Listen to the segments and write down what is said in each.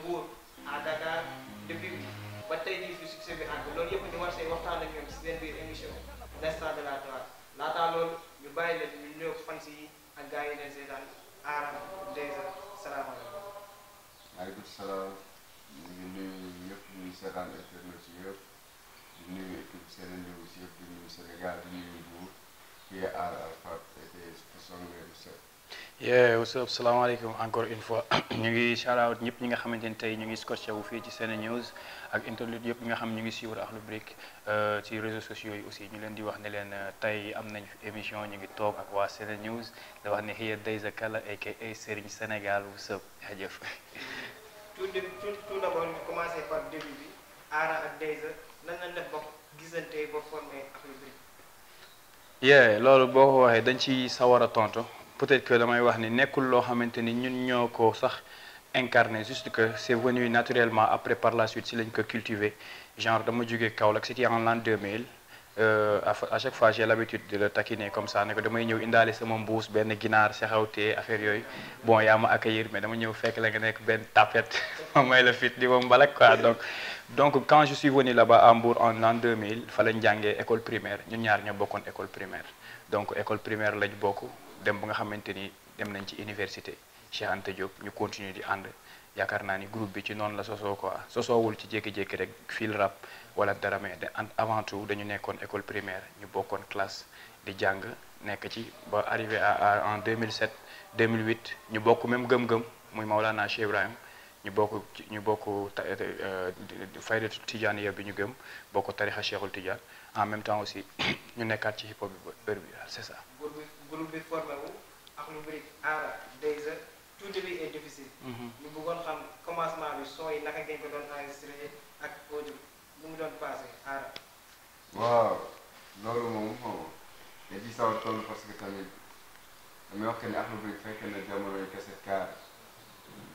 Mbour à Dakar depuis ba tey jii fi succès bi àgg loolu yëpp ñu war see waxtaan ak ñoom si seen biir émission l'instant de la gloire laataa loolu ñu bàyyi leen ñu nuyoog fans yi ak gars yi leen seetaan Ara Dayza salaamaaleykum. maaleykum salaam ñu ngi nuyu ñëpp ñu ngi seetaan internet yi yëpp di nuyu équipe SeneNews yëpp di nuyu Sénégal di nuyu Mbour kii Ara Arafat et son numéro 7. Yeah, what's up? Salaamaaleykum encore une fois ñu ngi shout out ñëpp ñi nga xamante ni tey ñu ngi scotché wu fii ci SeneNews ak internet yëpp ñi nga xam ñu ngi suivre Akhlou Brick ci réseaux sociaux yi aussi ñu leen di wax ne leen tey am nañ émission ñu ngi toog ak waa SeneNews da wax ne here Dayza Kala aka Serigne Sénégal what's up jaajëf. tout d'abord ñu commencé par début bi Ara ak Dayza nan lañ def ba gisante ba formé Akhlou Brick. Yeah, loolu boo ko waxee dañ ci sawar a tontu. Peut-être que damay wax ni nekkul loo xamante ni ñun ñoo ko sax incarné juste que c'est venu naturellement après par la suite si lañ ko cultiver genre dama jógee Kaolack c'était en l'an 2000 à chaque fois j'ai l'habitude de le taquiner comme ça ne ko damay ñëw indaale sama mbuus benn ginaar saxawtee affaire yooyu bon yaa ma accueillir mais dama ñëw fekk la nga nekk benn tapette ma may la fit di ma mbalak quoi donc quand je suis venu là-bas à Mbour en l'an 2000 fa lañ jàngee école primaire ñun ñaar ñoo bokkoon école primaire donc école primaire lañ bokk dem ba nga xamante ni dem nañ ci université Cheikh Anta Diop ñu continuer di ànd yaakaar naa ni groupe bi ci noonu la sosoo quoi sosoowul ci jékki-jékki rek fil rap wala dara mais avant tout dañu nekkoon école primaire ñu bokkoon classe di jàng nekk ci ba arrivé en 2007 2008 ñu bokk même gëm-gëm muy Maolana Cheikh Ibrahim ñu bokk faydatu Tijaaniya bi ñu gëm bokk tarixa Cheikhul Tidiane en même temps aussi ñu nekkaat ci hip hop bi heure bi c'est ça. groupe bi formé wu Akhlou Brick Ara Dayza tout début est difficile. ñu bëggoon xam commencement bi son yi naka ngeen ko doon enregistré ak audio nu mu doon passé Ara. waaw loolu moom dañ ciy sawar toll parce que tamit damay wax que ne Akhlou Brick fekk na jamonoy kese kaar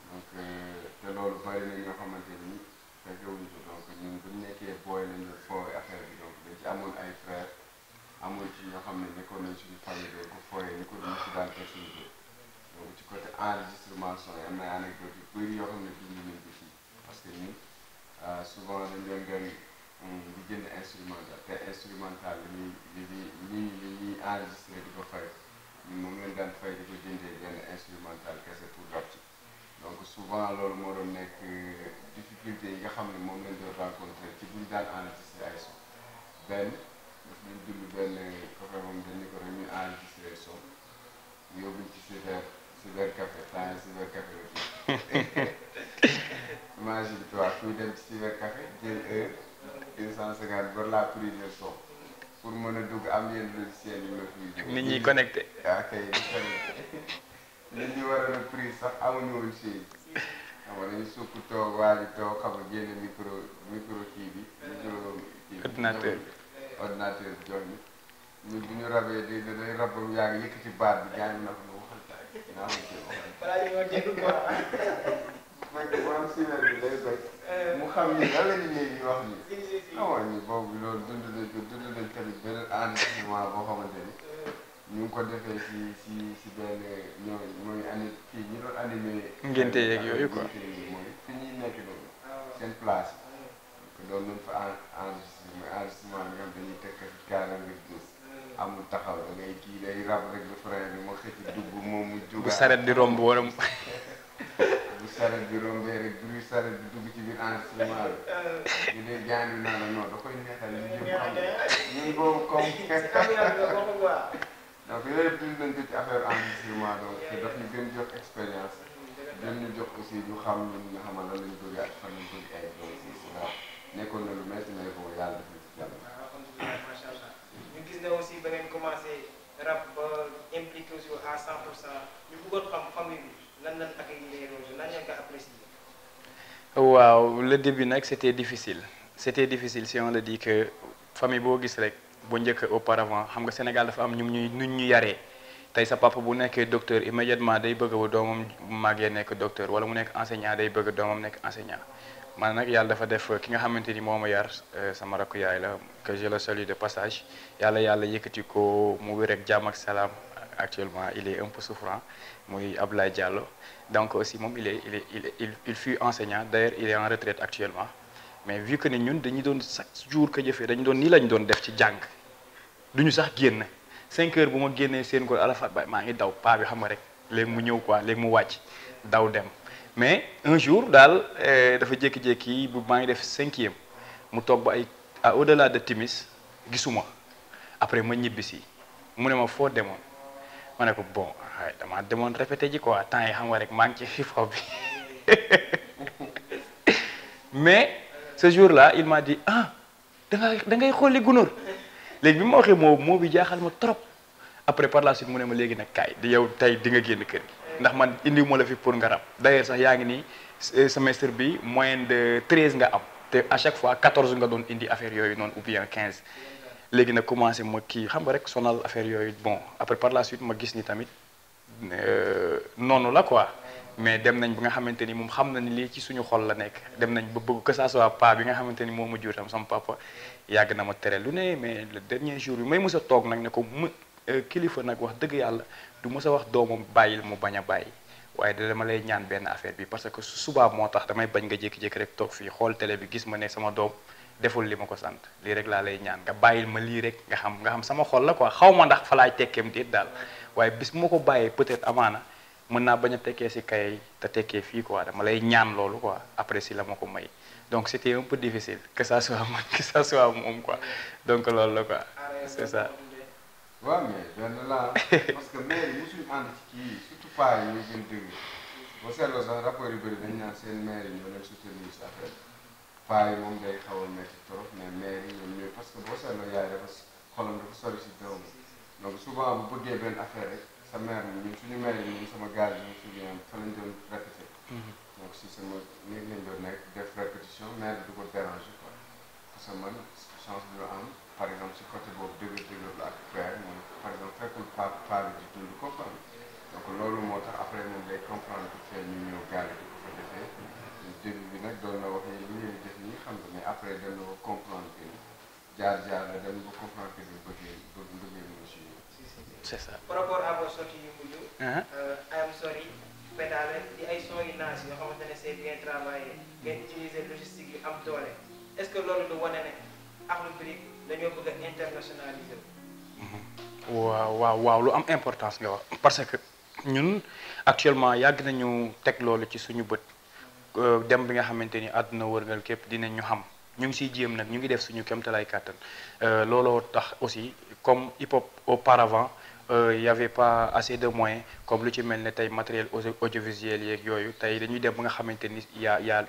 donc te loolu bari na ñoo xamante ni fekkewuñu ko donc ñun bu ñu nekkee booy lañ doon fooy affaire bi donc dañ ci amoon ay frères. amul ci ñoo xam ne nekkoon nañ suñu famille doon ko fooyee ni ko ñu si daan teg suñu bopp donc ci côté enregistrement son yi am na anecdote yu bëri yoo xam ne dund nañ ko fii parce que ñun souvent dañ doon dem di jënd instrumental te instrumental li ñuy enregistré di ko fay ñun moom lañ daan fay di ko jëndee benn instrumental kese pour rap ci donc souvent loolu moo doon nekk difficulté yi nga xam ne moom lañ doon rencontré ci buñ daan enregistré ay son benn daf nañ dund benn copain moom dañ ko rek ñu enregistré son ñu yóbbuñ ci cyber café temps cyber café la fi imagine toi kuy dem ci cyber café jël heure 250 ba la prise son pour mën a dugg am yenn logiciel yu la fiy nit ñi connecté kay di connecté nit ñi waroon a prise sax amuñu woon chaise xam nga dañu sukk toog waa ji toog xam nga génne micro kii bi ordinateur ordinateur bi jox ñun bu ñu rabee day rab ba mu yàgg yëkkati baat bi gaañ na ko ma waxal naa ko jël waxal. balaa ñu doon dégg quoi. fekk borom cyber bi day bëgg mu xam ni lan la ñu léegi wax ni amoon ni boobu loolu dund nañ tamit beneen enregistrement boo xamante ni ñu ngi ko defee si benn mooy kii ñi doon animé. ngénte yeeg yooyu quoi mooy fi ñuy nekk noonu seen place yi donc nañ fa enregistrement bi nga xam dañuy teg ci kaara nga gis amul taxaw da ngay kii day rab rek du frein bi ma xëcc dugg moom mu jugaat bu saret di romb wala bu saret bi rombee rek bruit saret bi dugg ci biir enregistrement bi ñu dee jaan bi naa la non da koy neexal ñu ñëpp xam ñun boobu comme donc yooyu yëpp dund nañ ko ci affaire enregistrement donc te daf ñu gën jox expérience gën ñu jox aussi ñu xam ñun nga xamal lan lañu bëgg ak fan lañu bëgg ay donc si waaw nekkoon na lu métti mais bon yàlla def na ci jàmm. alhamdulilah macha allah ñu gis ne aussi ba ngeen commencé rap ba impliqué aussi à 100% ñu bëggoon xam famille bi lan lañ accueillir loolu lan ngeen ko apprécier. waaw le début nag c'était difficile si on le dit que famille boo gis rek bu njëkk auparavant xam nga Sénégal dafa am ñun ñu yaree tey sa papa bu nekkee docteur immédiatement day bëgg ba doomam màggee nekk docteur wala mu nekk enseignant day bëgg doomam nekk enseignant man nag yàlla dafa def ki nga xamante ni moo ma yar sama rakk yaay la que je le salue de passage yàlla yëkkati ko mu wér ak jàmm ak salaam actuellement il est un peu souffrant muy Abdoulaye Diallo donc aussi moom il fut enseignant d'ailleurs il est en retraite actuellement mais vu que ne ñun dañu doon chaque jour que jëfee dañu doon nii lañu doon def ci jàng duñu sax génn 5 heures bu ma génnee seen ko Arafat Baye maa ngi daw paa bi xam nga rek léegi mu ñëw quoi léegi mu wàcc daw dem mais un jour daal dafa jékki-jékki bu maa ngi def 5e mu toog ba ay au-delà de timis gisuma après ma ñibbisi mu ne ma foo demoon ma ne ko bon waaye damaa demoon répété ji quoi temps yi xam nga rek maa ngi ci hip hop bi mais ce jour-là il m'a dit ah da ngay xooli gunóor léegi bi ma waxee moo bi jaaxal ma trop après par la suite mu ne ma léegi nag kaay di yow tey di nga génn kër gi ndax man indi ma la fi pour nga rab d'ailleurs sax yaa ngi nii semestre bi moyenne de 13 nga am te à chaque fois 14 nga doon indi affaire yooyu noonu ou bien 15 léegi nag commencé ma kii xam nga rek sonal affaire yooyu bon après par la suite ma gis ni tamit noonu la quoi mais dem nañ bi nga xamante ni moom xam na ni lii ci suñu xol la nekk dem nañ ba bëgg que ça soit pas bi nga xamante ni moo ma jur tam sama papa yàgg na ma tere lu ne mais le dernier jour bi may mës a toog nag ne ko kilifa nag wax dëgg yàlla du mës a wax doomam bàyyil mu bañ a bàyyi waaye dama lay ñaan benn affaire bi parce que subaa moo tax damay bañ nga jékki-jékki rek toog fii xool télé bi gis ma ne sama doom deful li ma ko sant lii rek laa lay ñaan nga bàyyil ma lii rek nga xam sama xol la quoi xaw ma ndax fa laay tekkeem déet daal waaye bis bu ma ko bàyyee peut-être amaana mën naa bañ a tekkee si kay te tekkee fii quoi dama lay ñaan loolu quoi après si la ma ko may donc c'était un peu difficile que ça soit man que ça soit moom quoi donc loolu la quoi c'est ça. waaw mais benn la parce que maire yi mosuñu ànd ci kii surtout pas yi ñu gën dëgg boo seetloo sax rapport yu bëri dañ naan seen maire yi ñoo leen soutenir si affaire pas yi moom day xaw a métti trop mais maire yi ñoom ñooy parce que boo seetloo yaay dafa xolam dafa sori si doom donc souvent bu bëggee benn affaire rek sa maire ñun suñu maire yi ñun sama gars yi ñu souvient fa lañ doon répété donc si sama néeg lañ doon nekk def répétition maire du ko déranger quoi parce que man chance bi ñu am par exemple si côté boobu dëgër la ak frère moom par exemple fekkul pa bi di dund ko quoi donc loolu moo tax après moom day comprendre que fee ñu ñëw gaale di ko fa defee début bi nag doon na wax ni li ngeen def nii xam nga mais après dem na ko comprendre que jaar la dem ba comprendre que ni bëggee mu si c'est ça. par rapport à vos sorties yu mujj. I am sorry pédale di ay son yu naas yoo xamante ne c'est bien travaillé ngeen utiliser logistique yu am doole est-ce que loolu du wane ne Akhlou Brick dañoo bëgg a internationaliser. waaw lu am importance nga wax parce que ñun actuellement yàgg nañu teg loolu ci suñu bët dem bi nga xamante ni àdduna wërngal képp dinañ ñu xam ñu ngi siy jéem nag ñu ngi def suñu kéemtalaay kàttan looloo tax aussi comme hip hop auparavant il y avait pas assez de moyens comme lu ci mel ne tey matériel audiovisuel yeeg yooyu tey dañuy dem ba nga xamante ni y a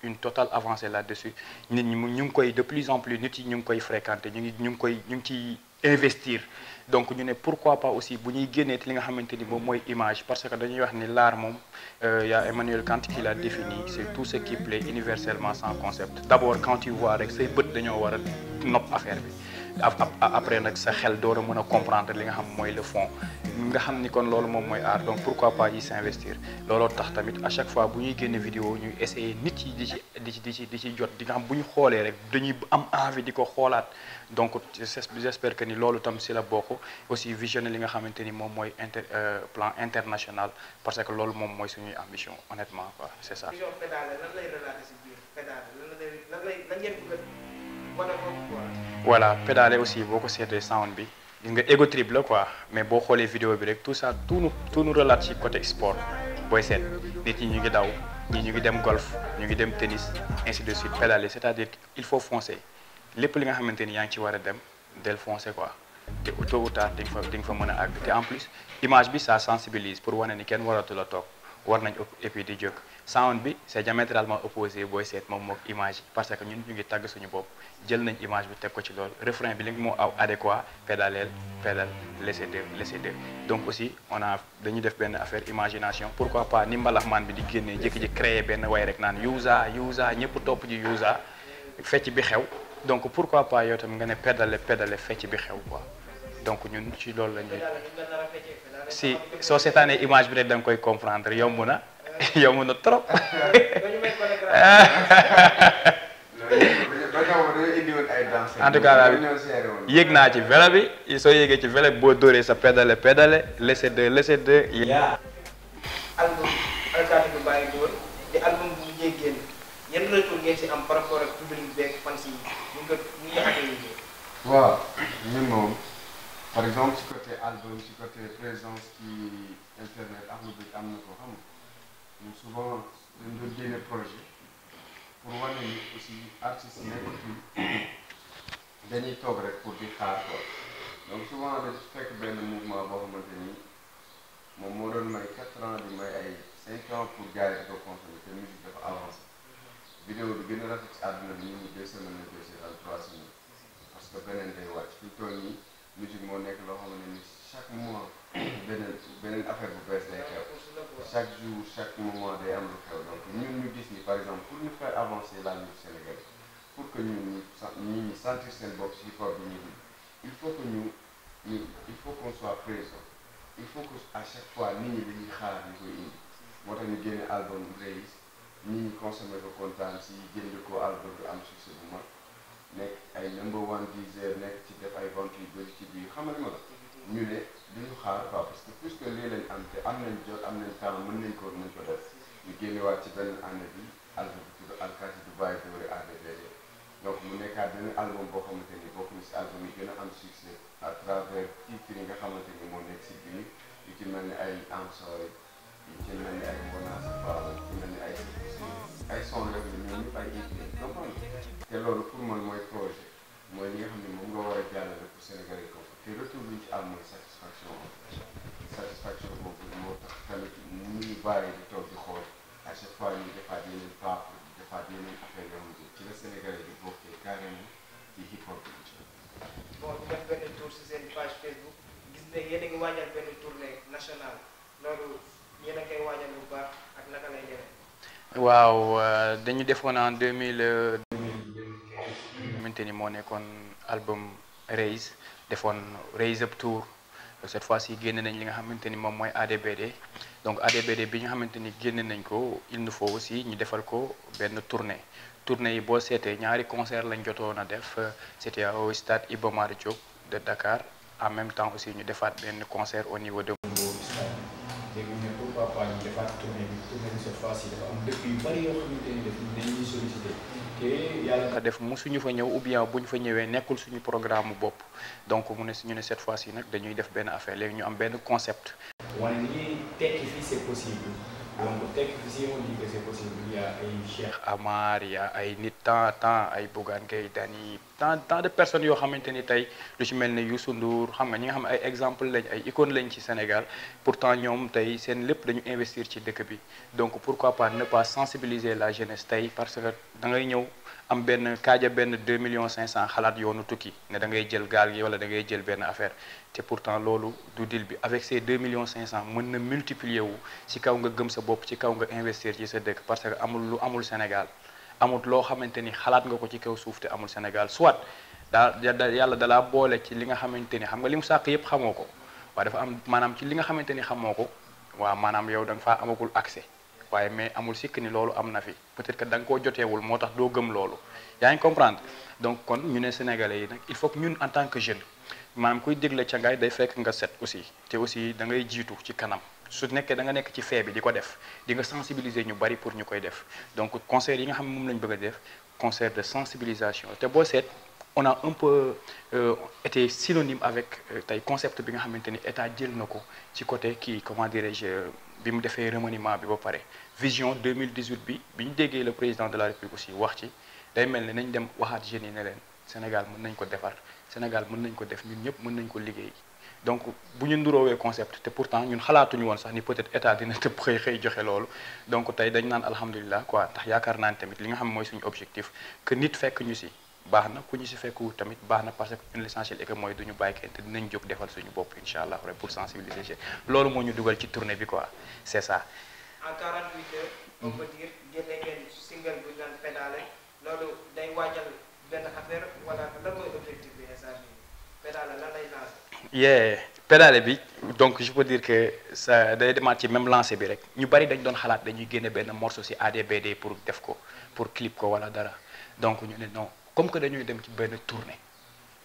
une totale avancée là-dessus nit ñi ñu ngi koy de plus en plus nit yi ñu ngi koy fréquenter ñu ngi ciy investir donc ñu ne pourquoi pas aussi bu ñuy génnee li nga xamante ni moom mooy image parce que dañuy wax ni l'art moom y a Emmanuel Kant qui l'a défini c'est tout ce qui plaît universellement sans concept d'abord quand tu vois rek say bët dañoo war a nopp affaire bi après nag sa xel door a mën a comprendre li nga xam mooy le fond nga xam ni kon loolu moom mooy art donc pourquoi pas y s'investir looloo tax tamit à chaque fois bu ñuy génne vidéo ñuy essayer nit yi di ci jot di nga xam bu ñu xoolee rek dañuy am envie di ko xoolaat donc j'espère que ni loolu tam si la bokk aussi visionner li nga xamante ni moom mooy plan international parce que loolu moom mooy suñuy ambition honnêtement quoi c'est ça. vision pédale lan lay relater si biir pédale lan ngeen bëgg a wane foofu quoi. voilà pédale aussi boo ko seetee sound bi gis nga ego trip la quoi mais boo xoolee vidéo bi rek tout ça tout nous relate ci côté sport booy seet nit ñi ñu ngi daw ñii ñu ngi dem golf ñu ngi dem tennis ainsi de suite pédale c'est-à-dire il faut foncer lépp li nga xamante ni yaa ngi ci war a dem del foncer quoi te tôt ou tard di nga fa mën a àgg te en plus image bi ça sensibilise pour wane ni kenn waratu la toog war nañ et puis di jóg sound bi c'est diamétralement opposé booy seet moom mook image yi parce que ñun ñu ngi tàgg suñu bopp jël nañ image bi teg ko ci loolu refrain bi li moo aw adéquat pédale laisser deux donc aussi dañuy def benn affaire imagination pourquoi pas ni mbalaxmaan bi di génnee jékki-jékki créer benn way rek naan yuusa ñëpp topp ji yuusa fecc bi xew donc pourquoi pas yow tam nga ne pédale fecc bi xew quoi donc ñun ci loolu la ñuy si soo seetaanee image bi rek da nga koy comprendre yomb na trop. en tout cas daal yéeg naa ci vélo bi ci soo yéegee ci vélo boo dóoree sa pédale laisser de yaa album alkaati bu bàyyi góor di album bu mujjee génn yan retour ngeen si am par rapport ak public beeg fans yi ñu ngi accueillir. waaw ñun moom par exemple ci côté album ci côté présence ci internet Akhlou Brick am na ko xam nga ñun souvent dañ doon génne projet pour wane ni aussi artistes yi nekkatul dañuy toog rek pour di xaar quoi donc souvent dañ fekk benn mouvement boo xamante ni moom moo doon may 4 ans di may ay 5 ans pour gars yi di ko consommer te musique dafa avancé vidéo bi gën a rafet ci àdduna bi ñu ngi 2 semaines la 2 semaines 3 semaines parce que beneen day wàcc fi mu toll nii musique moo nekk loo xamante ni chaque mois beneen affaire bu bees day xew chaque jour chaque moment day am lu xew donc ñun ñu gis ni par exemple pour ñu faire avancer la musique sénégalaise pour que ñun ñi sentir seen bopp si hip hop bi ñu il faut que il faut qu'on soit présent il faut que à chaque fois nit ñi dañuy xaar ñu koy indi moo tax ñu génne album Reis nit ñi consommé ko kontaan si jënd ko album bi am succès bu mag nekk ay number 1 10 nekk ci def ay ventes yu bëri ci biir xam nga ma la ñu ne duñu xaar quoi parce que puisque lii lañ am te am nañ jot am nañ temps mën nañ ko def ñu génnewaat ci benn année bi album bi tudd Alkaati du Bàyyi Dóore ADBD donc mu nekkaat benn album boo xamante ni bokk na si album yi gën a am succès à travers titres yi nga xamante ni moo nekk si biir yu ci mel ni ay Am Sorry yu ci mel ni ay Mbonaas Fall yu ci mel ni ay son rek la ñoom ñëpp ay hit comprendre te loolu pour man mooy projet mooy li nga xam ne moom nga war a jàllale pour Sénégalais ko te retour bi ñu ci am mooy satisfaction boobu moo tax tamit mu ñu bàyyi di toog di xool à chaque fois ñu defaat yeneen pape defaat yeneen affaire yoo xamante ci la Sénégalais di bokkee carrément ci hip hop bi incha allah. bon ñu def benn tour si seen page Facebook gis ne yéen a ngi waajal benn tournée nationale loolu yéen a koy waajal bu baax ak naka lay demee. waaw dañu defoon en 2015 xamante ni moo nekkoon album Raise defoon Raise Up Tour cette fois-ci génne nañ li nga xamante ni moom mooy ADBD donc ADBD bi nga xamante ni génne nañ ko il nous faut aussi ñu defal ko benn tournée yi boo seetee ñaari concert lañ jotoon a def c'était au stade Iba Mar Diop de Dakar en même temps aussi ñu defaat benn concert au niveau de léegi ñu ne pourquoi pas ñu defaat tournée bi cette fois-ci dafa am dëkk yu bari yoo xamante ni dañuy sollicité te yàlla def mosuñu fa ñëw ou bien bu ñu fa ñëwee nekkul suñu programme bopp donc mu ne ñu ne cette fois-ci nag dañuy def benn affaire léegi ñu am benn concept. wane ni tekki fii c'est possible donc tekki fii si on dit que c'est possible il y a ay Cheikh Amar il y a ay nit tant ay Bougane Gueye Dany tant de personnes yoo xamante ni tey lu ci mel ne Youssou Ndour xam nga ñi nga xam ne ay exemple lañ ay icône lañ ci Sénégal pourtant ñoom tey seen lépp dañu investir ci dëkk bi donc pourquoi pas ne pas sensibiliser la jeunesse tey parce que da ngay ñëw am benn 2 millions 500 xalaat yoonu tukki ne da ngay jël gaal gi wala da ngay jël benn affaire te pourtant loolu du deal bi avec ces 2 millions 500 mën na multiplier wu ci kaw nga gëm sa bopp ci kaw nga investir ci sa dëkk parce que amul Sénégal amul loo xamante ni xalaat nga ko ci kaw suuf te amul Sénégal soit yàlla dalaa boole ci li nga xamante ni xam nga li mu sàkk yëpp xamoo ko waaye dafa am maanaam ci li nga xamante ni xamoo ko waaw maanaam yow da nga faa amagul accès waaye mais amul sikk ni loolu am na fi peut-être que da nga koo joteewul moo tax doo gëm loolu yaa ngi comprendre donc kon ñu ne Sénégalais yi nag il faut que ñun en tant que jeune maanaam kuy dégle ca ngaay day fekk nga set aussi te aussi da ngay jiitu ci kanam su nekkee da nga nekk ci fee bi di ko def di nga sensibiliser ñu bari pour ñu koy def donc concert yi nga xam ne moom lañ bëgg a def concert de sensibilisation te boo seet on a un peu été synonyme avec tey concept bi nga xamante ni état jël na ko ci côté kii comment dirais-je bi mu defee remaniement bi ba pare vision 2018 bi ñu déggee le président de la République aussi wax ci day mel ne nañ dem waxaat jeunes yi ne leen Sénégal mën nañ ko defar Sénégal mën nañ ko def ñun ñëpp mën nañ ko liggéey donc bu ñu nduroowee concept te pourtant ñun xalaatuñu woon sax ni peut-être état dina tëb xëy joxe loolu donc tey dañ naan alhamdulilah quoi ndax yaakaar naa ne tamit li nga xam mooy suñu objectif que nit fekk ñu si baax na ku ñu si fekku tamit baax na parce que ñun l'essentiel est que mooy duñu bàyyi kenn te dinañ jóg defal suñu bopp incha allah rek pour sensibiliser loolu moo ñu dugal ci tournée bi quoi c'est ça. en 48 heures. on peut dire génne ngeen single bu ñu naan pédale loolu day waajal benn affaire wala lan mooy objectif bi instant bii pédale lan lay lancer. pédale bi donc je peux dire que ça day demaat ci même lancé bi rek ñu bari dañ doon xalaat dañuy génne benn morceau ci ADBD pour def ko pour clip ko wala dara donc ñu ne non comme que dañuy dem ci benn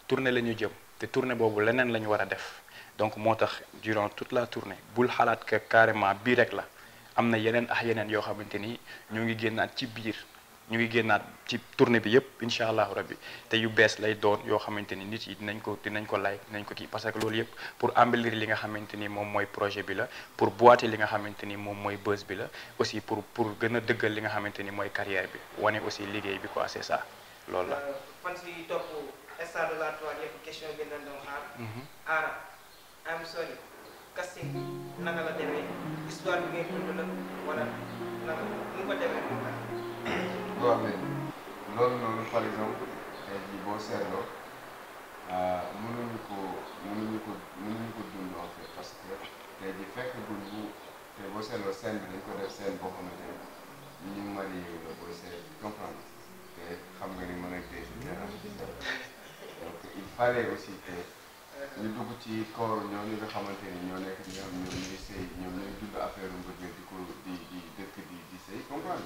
tournée la ñu jëm te tournée boobu leneen la ñu war a def donc moo tax durant toute la tournée bul xalaat que carrément bii rek la am na yeneen ak yeneen yoo xamante ni ñu ngi génnaat ci biir ñu ngi génnaat ci tournée bi yëpp incha allahu rabbi te yu bees lay doon yoo xamante ni nit yi dinañ ko like dinañ ko kii parce que loolu yëpp pour embellir li nga xamante ni moom mooy projet bi la pour boiter li nga xamante ni moom mooy buzz bi la aussi pour gën a dëggal li nga xamante ni mooy carrière bi wane aussi liggéey bi quoi c'est ça loolu la. fan si topp Stars de la Toile yëpp question bi lañ doon xaar. Ara I'm sorry casting naka la demee histoire bi ngay dund la wala naka nu ko demee moom la. waaw mais loolu noonu par exemple tey jii boo seetloo mënuñu ko dund en fait parce que tey jii fekk gul bu tey boo seetloo scène bi dañ ko def scène boo xamante ne ñu marié la booy seet comprendre te xam nga ni mën a dee si terrain donc il fallait aussi que ñu dugg ci corps ñooñu nga xamante ni ñoo nekk ñoom ñuy sëy ñoom ñooy dund affaire mbëggeel di dëkk di sëy comprendre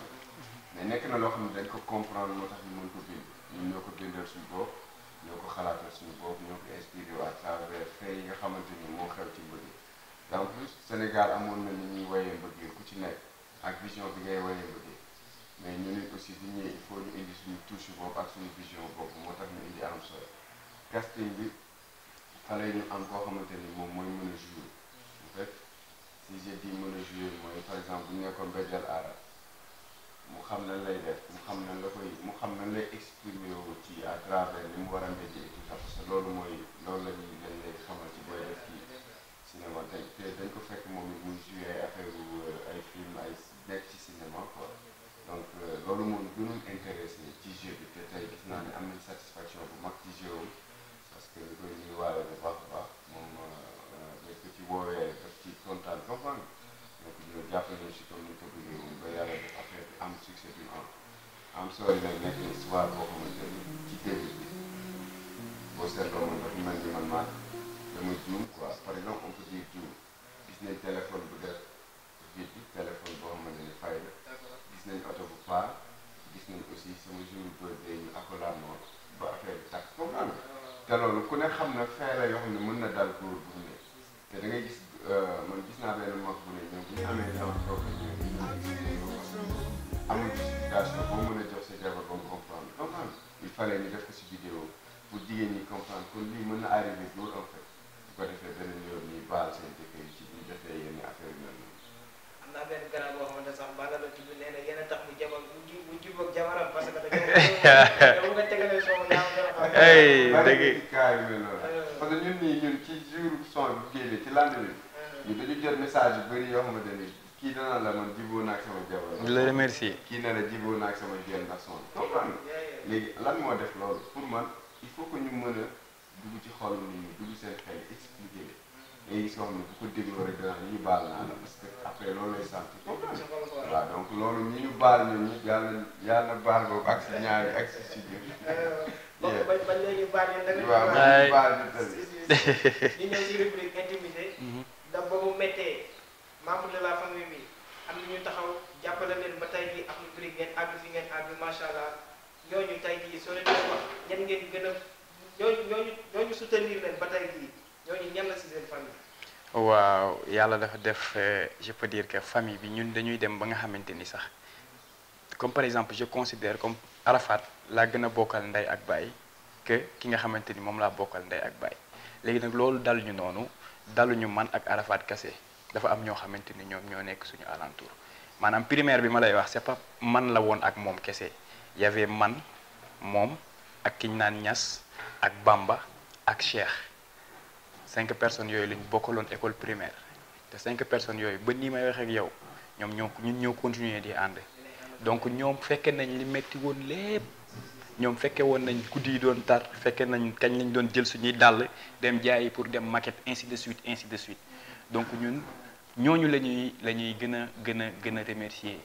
mais nekk na loo xam ne dañ ko comprendre moo tax ñu mën ko bind ñun ñoo ko bindal suñu bopp ñoo ko xalaatal suñu bopp ñoo ko inspiré à travers faits yi nga xamante ni moo xew ci mbëggeel donc Sénégal amoon na ni ñuy woyee mbëggeel ku ci nekk ak vision bi ngay woyee mbëggeel mais ñu nit aussi di ñëwee il faut ñu indi suñu touche bopp ak suñu vision bopp moo tax ñu indi Am Solo casting bi fale ñu am koo xamante ni moom mooy mën a jouer en fait si j'ai dit mën a jouer mooy par exemple bu ñu nekkoon Bédial Ara mu xam nan lay def mu xam nan lay exprimer wu ci à travers li mu war a médier tout ça parce que loolu la ñuy dañ lay xamal ci booy def ci cinéma te dañ ko fekk moom it muy joué ay affaire ay film ay nekk ci cinéma quoi donc loolu moom gënoon intéressé ci jeu bi te tey gis naa ne am nañ satisfaction bu mag ci jeu wu parce que li koy ñuy waale bu baax a baax moom dañ ko ci woowee daf ci kontaan comprendre donc ñu jàppale si comme ni ko bëggee woon ba yàlla def affaire bi am succès bi am solo nag nekk histoire boo xamante ni ci début bi boo seetloo man dafa mel ni man maa dama juum quoi par exemple on peut dire juum gis nañ téléphone bu def vide bi téléphone boo xamante ni fay la gis nañ oto bu paan gis nañ aussi sama jour birthday ñu accolade noonu ba affaire bi takk comprendre te loolu ku ne xam na fee la yoo xam ne mën na dal góor bu ne te da ngay gis man gis naa benn mag bu ne ñoom bu ñu amee genre problème amul justification boo mën a jox sa jabar ba mu comprendre il fallait ñu def ko si vidéo pour jigéen ñi comprendre kon lii mën na arrivé góor en fait bu ko defee beneen yoon ñuy baal seen jëkkër yi ci bu ñu defee yenn affaire yu mel noonu. am naa benn garab boo xamante sax bala la tudd nee na yéen a tax mu jabar bu jubóog jabaram parce que dañoo nga tegalee soo dëgg cas yu mel noonu parce que ñun ci jour son bi génnee ci lendemain ñu dañu jot message yu bëri yoo xamante ni kii dana la man jiboo naag sama jabar di la remercier kii ne la jiboo naag sama jigéen ndax son comprendre léegi lan moo def loolu pour man il faut que ñu mën a dugg ci xol nit ñi dugg seen xel expliquer léegi soo xam ne bu ko dégloo rek dana ñu baal naa la parce que après loolu lay sant comprendre waaw donc loolu ñi ñu baal ñun ñi yàlla baal boobu ak si ñaari ak si studio bañ léegi baal yéen da nga waaw ñu baal ñu tamit ñu ñëw si rubrique intimité da boobu méttee membre de la famille bi am na ñu taxaw jàppale leen ba tey jii ak rubrique ngeen àgg fi ngeen àgg macha allah ñooñu tey jii soo leen di wax ñan ngeen gën a ñooñu soutenir leen ba tey jii ñooñu ñan la si seen famille. waaw yàlla dafa def je peux dire que famille bi ñun dañuy dem ba nga xamante ni sax comme par exemple je considère comme Arafat laa gën a bokkal ndey ak baay que ki nga xamante ni moom laa bokkal ndey ak baay léegi nag loolu daluñu noonu daluñu man ak Arafat kese dafa am ñoo xamante ni ñoom ñoo nekk suñu alentour maanaam primaire bi ma lay wax c'est pas man la woon ak moom kese y avait man moom ak kiñ naan Ñas ak Bamba ak Cheikh 5 personnes yooyu lañ bokkaloon école primaire te 5 personnes yooyu ba nii may wax ak yow ñun ñoo continuer di ànd donc ñoom fekke nañ li metti woon lépp ñoom fekke woon nañ guddi yi doon tar fekke nañ kañ lañ doon jël suñuy dàll dem jaayi pour dem maquette ainsi de suite donc ñun ñooñu la ñuy gën a remercier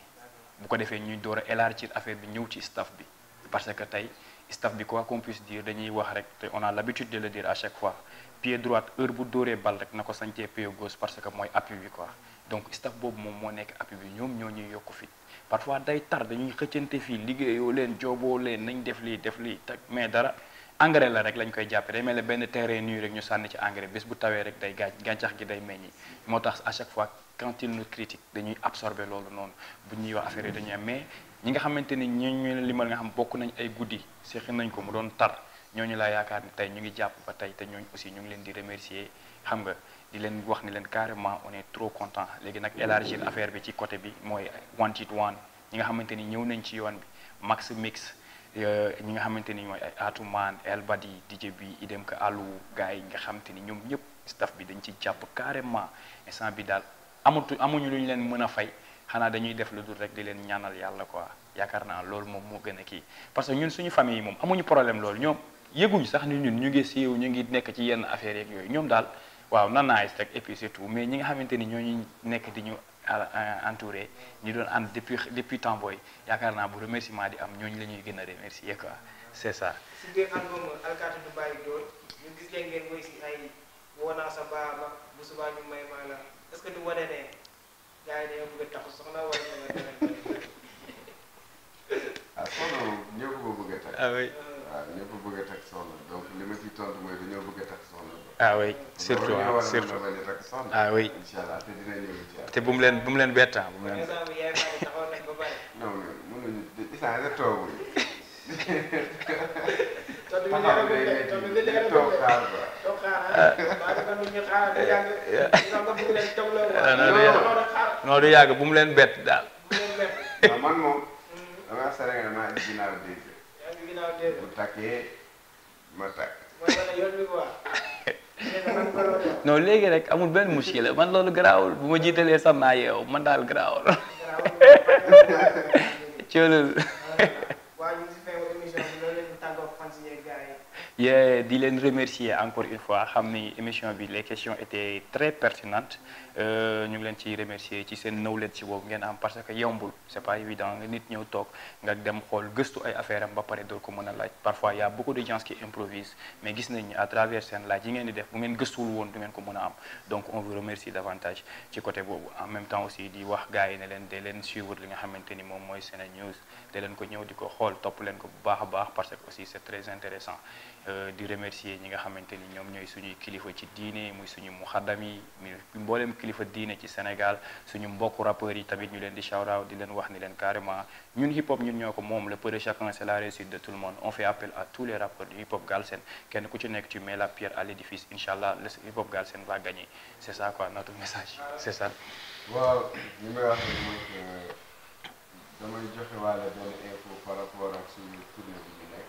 bu ko defee ñuy door a élargir affaire bi ñëw ci staff bi parce que tey staff bi quoi qu'on puisse dire dañuy wax rek te on a l'habitude de le dire à chaque fois pied droite heure bu dóoree bal rek na ko sañcee pied gauche parce que mooy appui bi quoi donc staff boobu moom moo nekk appui bi ñoom ñoo ñuy yokku fit parfois day tar dañuy xëccante fii liggéeyoo leen jooboo leen nañ def lii teg mais dara engrais la rek lañ koy jàppe day mel ne benn terrain nu rek ñu sànni ci engrais bés bu tawee rek day gàncax gi day meññi moo tax à chaque fois quand ils nous critiquent dañuy absorber loolu noonu bu ñuy wax affaire yi dañuy am mais ñi nga xamante ni ñu limal nga xam bokk nañ ay guddi seq nañ ko mu doon tar ñooñu laa yaakaar ni tey ñu ngi jàpp ba tey te ñooñu aussi ñu ngi leen di remercier xam nga di leen wax ni leen carrément on est trop content léegi nag élargir affaire bi ci côté bi mooy Want It One ñi nga xamante ni ñëw nañ ci yoon bi Max Mix ñi nga xamante ni mooy ay Atuman El Badi DJ bi idem que Alou gars yi nga xamante ni ñoom ñëpp staff bi dañ ci jàpp carrément instant bi daal amuñu lu ñu leen mën a fay xanaa dañuy def lu dul rek di leen ñaanal yàlla quoi yaakaar naa loolu moom moo gën a kii parce que ñun suñu famille yi moom amuñu problème loolu ñoom yëguñu sax ni ñun ñu ngi siiw ñu ngi nekk ci yenn affaires yeeg yooyu ñoom daal waaw na nice rek et puis surtout mais ñi nga xamante ni ñooñu nekk di ñu entouré ñi doon ànd depuis temps booy yaakaar naa bu remerciement di am ñooñu la ñuy gën a remercier quoi c'est ça. si biir album Alkaati du bàyyi doon ñu gis leen ngeen woy si ay woonaa sa baaba bu subaa ñu may maa la est-ce que du wane ne gars yi dañoo bëgg a tax soxna wala ah soxna moom ñëpp ko bëgg a takk. ah oui waaw ñëpp bëgg a takk soxna donc li ma ciy tontu mooy dañoo bëgg a takk soxna. ah oui surtout ah surtout ah oui incha allah te dina ñëw incha allah. te bu mu leen bett bu mu leen. exemple yaay maa ngi taxaw nañ ba pare. non mais mënuñu isaan rek toogul. tontu bi leer na tontu bi leer na toog xaar quoi. toog xaar ah maa ngi doon ñu xaar du yàgg. nga bëgg leen toog loolu. non du yàgg bu mu leen bett daal. bu leen bett. waaw man moom. dama Sénégal maa ngi ginnaaw dégg. yaa ngi ginnaaw dégg. bu takkee ma takk. mooy wala yoon bi quoi. non léegi rek amul benn muskila man loolu garaawul bu ma jiitalee sax naa yeew man daal garaawul. coolul. waaw ñu ngi si fin émission bi loolu la ñu tàggoo fan si yeeg gars yi. di leen remercier encore une fois xam ni émission bi les questions étaient très pertinentes ñu ngi leen ciy remercier ci seen knowledge ci boobu ngeen am parce que yombul c'est pas évident nga nit ñëw toog nga dem xool gëstu ay affaire am ba pare door ko mën a laaj parfois y a beaucoup de gens qui improvisent mais gis nañ à travers seen laaj yi ngeen di def bu ngeen gëstuwul woon du ngeen ko mën a am donc on vous remercie davantage ci côté boobu en même temps aussi di wax gars yi ne leen de leen suivre li nga xamante ni moom mooy Sene News de leen ko ñëw di ko xool topp leen ko bu baax a baax parce que aussi c'est très intéressant di remercier ñi nga xamante ni ñoom ñooy suñuy kilifa ci diine muy suñu muxaddam yi mboolem kilifa diine ci Sénégal suñu mbokku rappeurs yi tamit ñu leen di shout out di leen wax ni leen carrément ñun hip hop ñun ñoo ko moom le peu de chacun c'est la réussite de tout le monde on fait appel à tous les rappeurs du hip hop Galsen kenn ku ci nekk tu mets la pierre à l'édifice inchallah le hip hop Galsen va gagner c'est ça quoi notre message c'est ça. waaw li may wax rek mooy que damay joxe waale benn info par rapport ak suñu tournée bi ñu nekk.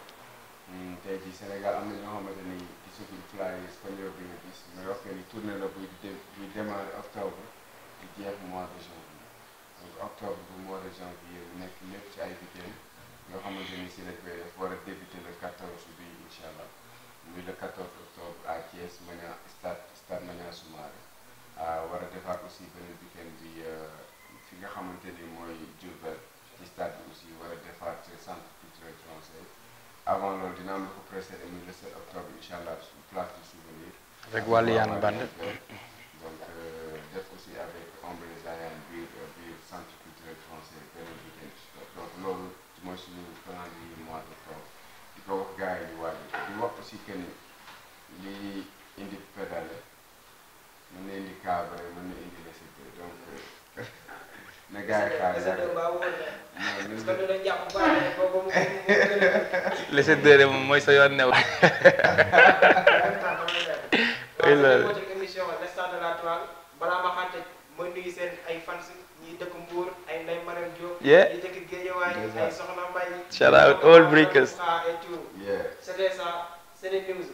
tey jii Sénégal am na ñoo xamante ni gisaguñ flyers espagnol bi nga gis mais wax nga ni tournée la buy démarrer octobre di jeex mois de janvier donc octobre bu mois de janvier bu nekk lépp ci ay week-end yoo xamante ni si lañ koy def war a débuter le 14 bi incha allah muy le 14 octobre à Thiès stade Maniang Soumaré war a defaat aussi beneen week-end bi fi nga xamante ni mooy Diourbel ci stade bi aussi war a defaat centre culturel français. Avant loolu dina am lu ko précédé muy le 7 octobre incha allah place du souvenir. avec Waliyane Band. donc def aussi avec Ombre Zayane biir centre culturel français beneen week-end donc loolu mooy suñu calendrier mois d'octobre di ko wax gars yi di waaj di wax aussi que ni li indi pédale mën na indi cabre mën na indi récité donc na gars yi xaar le séddale moom mooy sa yoon new émission l'instant de la toile balaa ma xante ma nuyu seen ay fans ñi dëkk Mbour ay Ndeye Marème Diop ñi dëkk Guédiawaye ay Soxna Mbaye shout out all breakers et tout c'était ça Sene News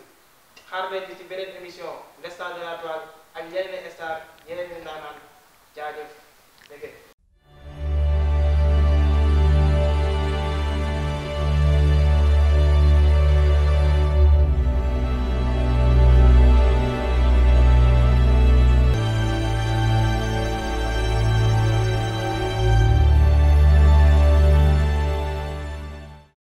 xaar leen ci beneen émission l'instant de la toile ak yeneen star yeneen naanaan jaajëf dégg